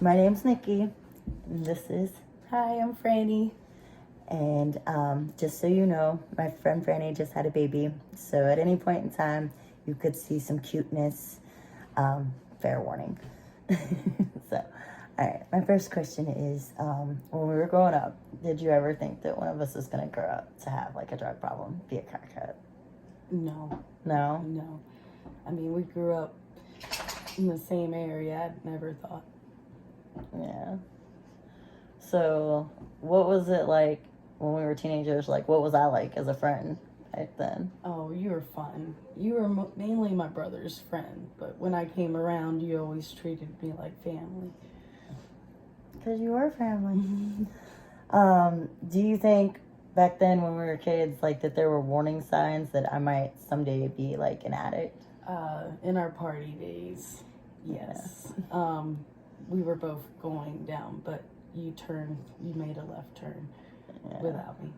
My name's Nikki, and this is, Hi, I'm Franny. and just so you know, my friend Franny just had a baby, so at any point in time, you could see some cuteness. Fair warning. So, all right, my first question is, when we were growing up, did you ever think that one of us was going to grow up to have like a drug problem, be a crackhead? No. No? I mean, we grew up in the same area. I never thought. Yeah. So, what was it like when we were teenagers? Like, what was I like as a friend back then? Oh, you were fun. You were mainly my brother's friend, but when I came around, you always treated me like family. Because you were family. Do you think back then when we were kids, like, that there were warning signs that I might someday be like an addict? In our party days, yes. Yeah. We were both going down, but you made a left turn without me.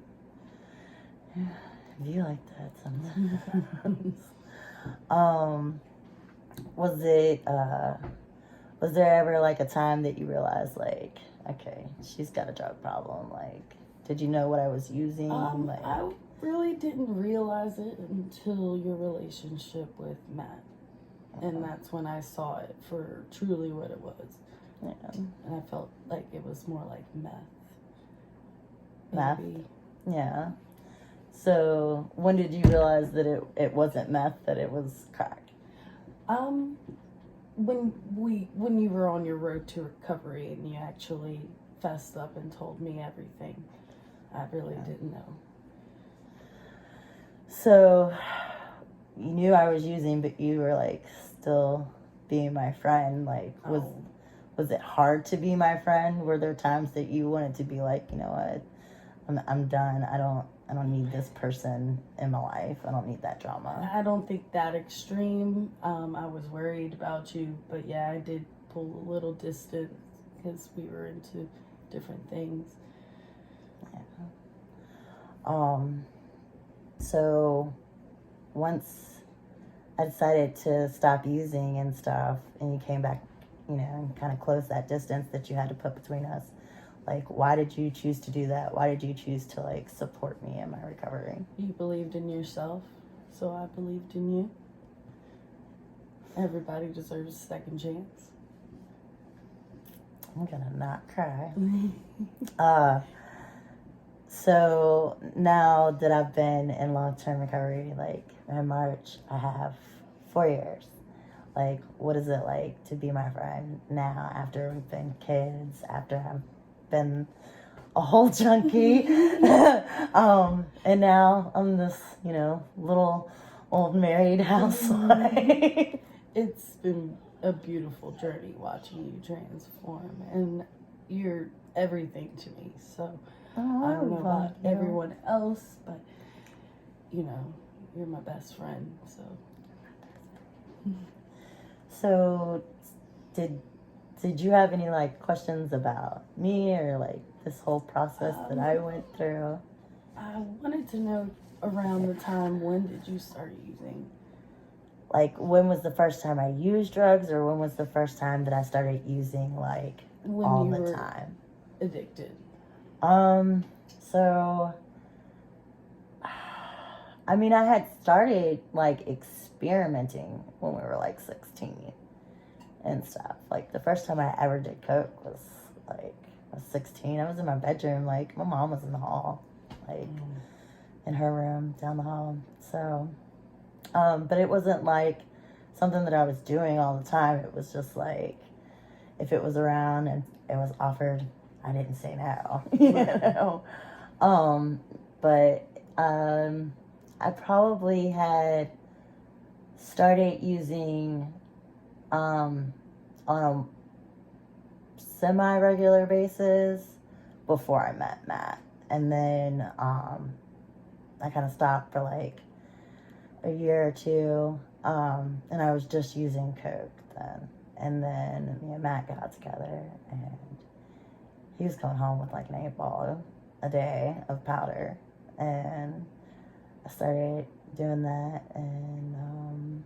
You like that sometimes. Was there ever like a time that you realized like, okay, she's got a drug problem? Like, did you know what I was using? I really didn't realize it until your relationship with Matt. And that's when I saw it for truly what it was. Yeah. And I felt like it was more like meth. Meth? Maybe. Yeah. So when did you realize that it wasn't meth, that it was crack? When you were on your road to recovery and you actually fessed up and told me everything, I really didn't know. So you knew I was using, but you were like still being my friend. Like, was it hard to be my friend? Were there times that you wanted to be like, you know what, I'm done. I don't need this person in my life. I don't need that drama. I don't think that extreme. I was worried about you, but yeah, I did pull a little distance because we were into different things. Yeah. So once I decided to stop using and stuff, and you came back, you know, and kind of closed that distance that you had to put between us, like, why did you choose to do that? Why did you choose to, like, support me in my recovery? You believed in yourself, so I believed in you. Everybody deserves a second chance. I'm gonna not cry. So now that I've been in long-term recovery, like, in March, I have 4 years. Like, what is it like to be my friend now after we've been kids, after I've been a whole junkie? And now I'm this, you know, little old married housewife. It's been a beautiful journey watching you transform, and you're everything to me. So I don't know about everyone else, but you know, you're my best friend. So did you have any like questions about me or like this whole process that I went through? I wanted to know around the time, when did you start using? Like, when was the first time I used drugs, or when was the first time that I started using, like, when all you the were time? Addicted. So, I mean, I had started, like, experimenting when we were, like, 16 and stuff. Like, the first time I ever did coke was, like, I was 16. I was in my bedroom, like, my mom was in the hall, like, in her room down the hall. So, but it wasn't, like, something that I was doing all the time. It was just, like, if it was around and it was offered, I didn't say no, you know? But I probably had started using on a semi-regular basis before I met Matt. And then I kind of stopped for like a year or two, and I was just using coke then. And then me and Matt got together, and he was coming home with like an 8-ball a day of powder, and I started doing that, and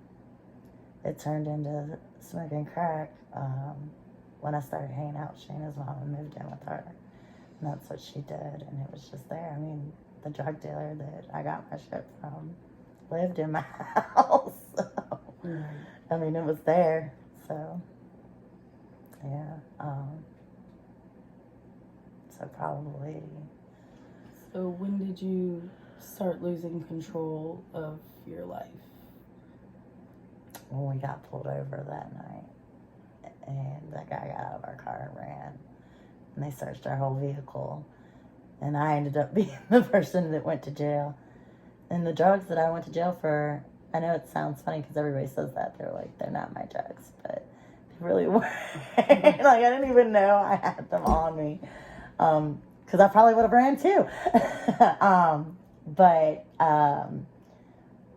it turned into smoking crack. when I started hanging out with Shayna's mom and moved in with her. And that's what she did, and it was just there. I mean, the drug dealer that I got my shit from lived in my house. So, I mean, it was there. So, yeah. So probably. So when did you start losing control of your life? When we got pulled over that night, and that guy got out of our car and ran, and they searched our whole vehicle, and I ended up being the person that went to jail. And the drugs that I went to jail for, I know it sounds funny because everybody says that. They're like, they're not my drugs, but they really were. Like, I didn't even know I had them on me. Because I probably would have ran too. But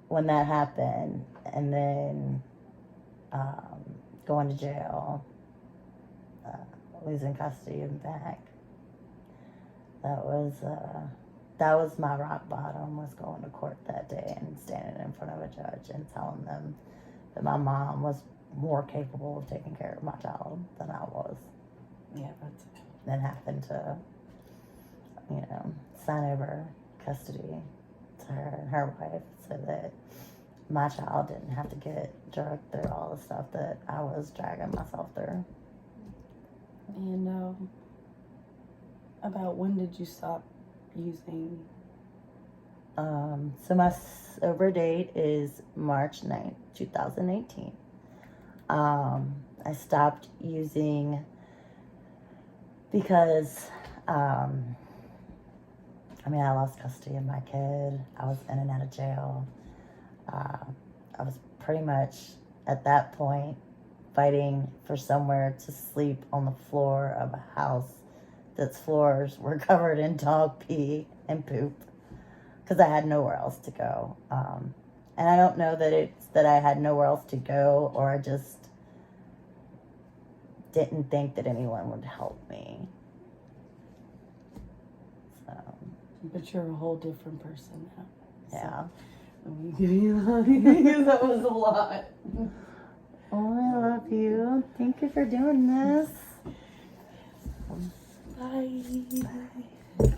when that happened, and then going to jail, losing custody and back, that was my rock bottom, was going to court that day and standing in front of a judge and telling them that my mom was more capable of taking care of my child than I was. Yeah, that's... Then having to, sign over custody to her and her wife so that my child didn't have to get drugged through all the stuff that I was dragging myself through. And about when did you stop using? So my sober date is March 9th, 2018. I stopped using because, I lost custody of my kid. I was in and out of jail. I was pretty much, at that point, fighting for somewhere to sleep on the floor of a house that's floors were covered in dog pee and poop, because I had nowhere else to go. And I don't know that it's that I had nowhere else to go, or I just didn't think that anyone would help me. So. But you're a whole different person now. Yeah. Let me give you a hug, because that was a lot. Oh, I love you. Thank you for doing this. Bye. Bye.